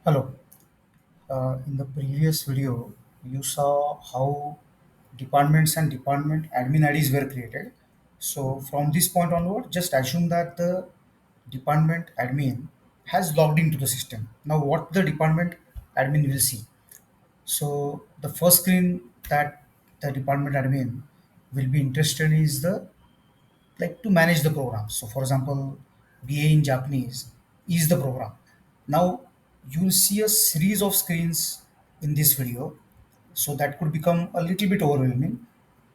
Hello. In the previous video, you saw how departments and department admin IDs were created. So from this point onward, just assume that the department admin has logged into the system. Now, what the department admin will see? So the first screen that the department admin will be interested in is the like to manage the program. So, for example, BA in Japanese is the program. Now, you will see a series of screens in this video, so that could become a little bit overwhelming.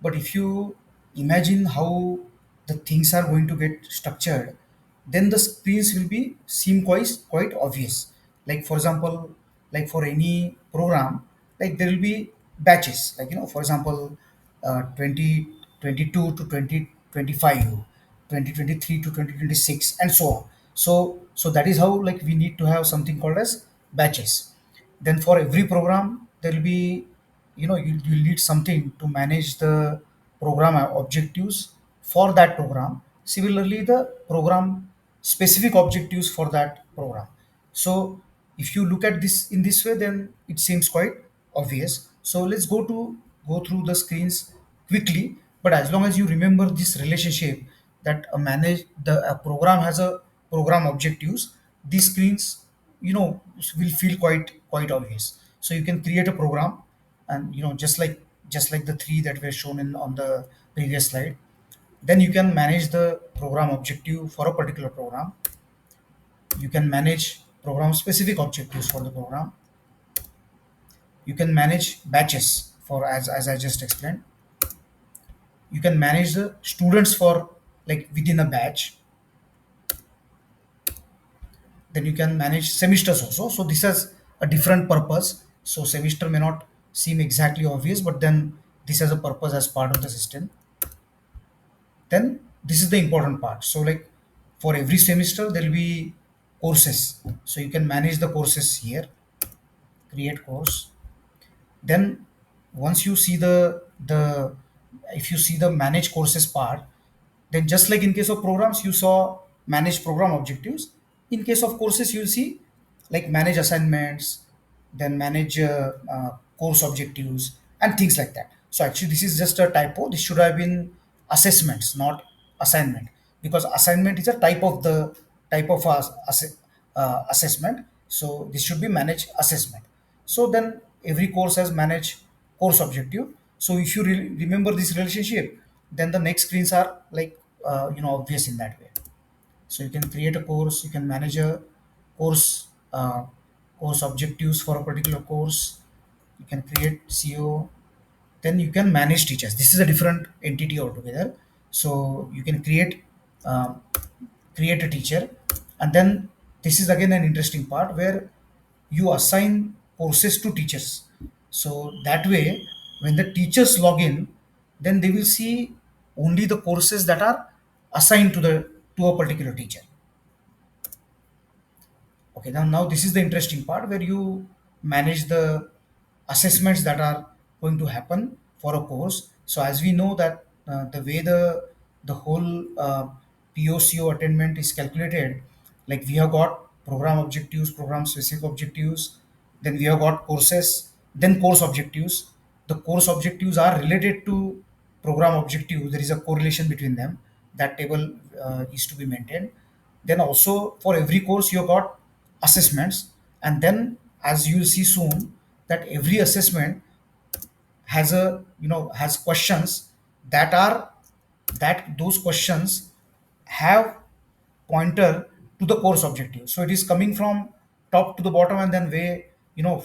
But if you imagine how the things are going to get structured, then the screens will be seem quite obvious. Like for example, like for any program, like there will be batches. Like for example, 2022 to 2025, 2023 to 2026, and so on. So that is how like we need to have something called as batches. Then for every program there will be you need something to manage the program objectives for that program. Similarly, the program specific objectives for that program. So if you look at this in this way, then it seems quite obvious. So let's go through the screens quickly, but as long as you remember this relationship, that a program has a program objectives, these screens will feel quite obvious. So you can create a program, and just like the three that were shown in on the previous slide. Then you can manage the program objective for a particular program. You can manage program specific objectives for the program. You can manage batches for as I just explained. You can manage the students for like within a batch. Then you can manage semesters also. So this has a different purpose. So semester may not seem exactly obvious, but then this has a purpose as part of the system. Then this is the important part. So like for every semester there will be courses. So you can manage the courses here, create course. Then once you see the if you see the manage courses part, then just like in case of programs you saw manage program objectives, in case of courses you'll see like manage assignments, then manage course objectives and things like that. So actually this is just a typo. This should have been assessments, not assignment, because assignment is a type of assessment. So this should be manage assessment. So then every course has manage course objective. So if you remember this relationship, then the next screens are like obvious in that way. So you can create a course, you can manage a course course objectives for a particular course. You can create CO. Then you can manage teachers. This is a different entity altogether. So you can um, create a teacher, and then this is again an interesting part where you assign courses to teachers. So that way, when the teachers log in, then they will see only the courses that are assigned to a particular teacher. Okay, now this is the interesting part where you manage the assessments that are going to happen for a course. So as we know that the way the whole POCO attainment is calculated, like we have got program objectives, program specific objectives, then we have got courses, then course objectives. The course objectives are related to program objectives. There is a correlation between them. That table is to be maintained. Then also for every course you have got assessments, and then as you will see soon that every assessment has questions that are that those questions have pointer to the course objective. So it is coming from top to the bottom and then way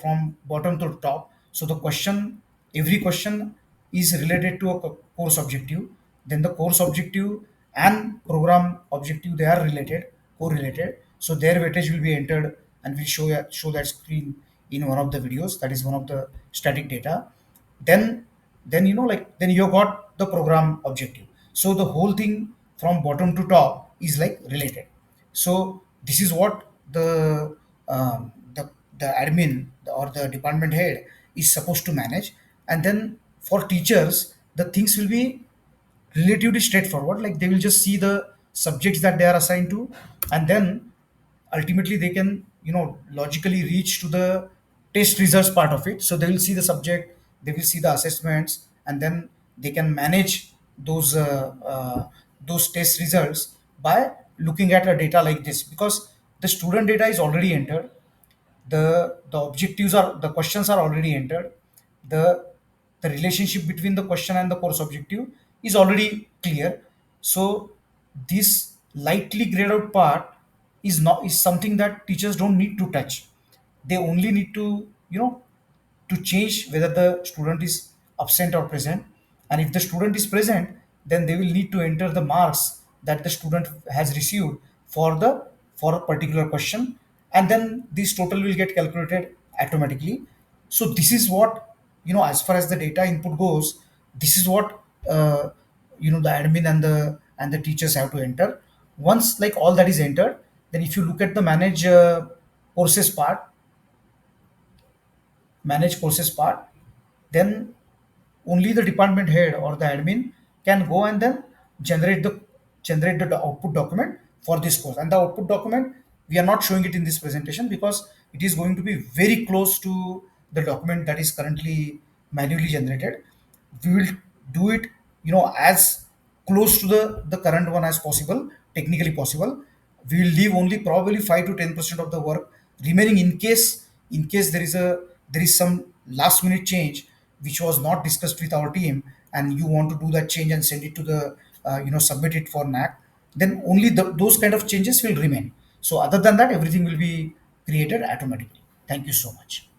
from bottom to top. So the question, every question is related to a course objective. Then the course objective and program objective, they are related, correlated. So their weightage will be entered, and we'll show that screen in one of the videos. That is one of the static data. then then you got the program objective. So the whole thing from bottom to top is like related. So this is what the admin or the department head is supposed to manage. And then for teachers the things will be relatively straightforward. Like they will just see the subjects that they are assigned to, and then ultimately they can logically reach to the test results part of it. So they will see the subject, they will see the assessments, and then they can manage those test results by looking at a data like this, because the student data is already entered, the objectives are, the questions are already entered, the the relationship between the question and the course objective is already clear. So this lightly graded out part is something that teachers don't need to touch. They only need to, to change whether the student is absent or present. And if the student is present, then they will need to enter the marks that the student has received for the for a particular question, and then this total will get calculated automatically. So this is what, as far as the data input goes, this is what the admin and the teachers have to enter. Once like all that is entered, then if you look at the courses part manage courses part, then only the department head or the admin can go and then generate the output document for this course. And the output document, we are not showing it in this presentation because it is going to be very close to the document that is currently manually generated. We will do it, as close to the current one as possible, technically possible. We will leave only probably 5 to 10% of the work remaining, in case there is some last minute change which was not discussed with our team, and you want to do that change and send it to the submit it for NAC. Then only those kind of changes will remain. So other than that, everything will be created automatically. Thank you so much.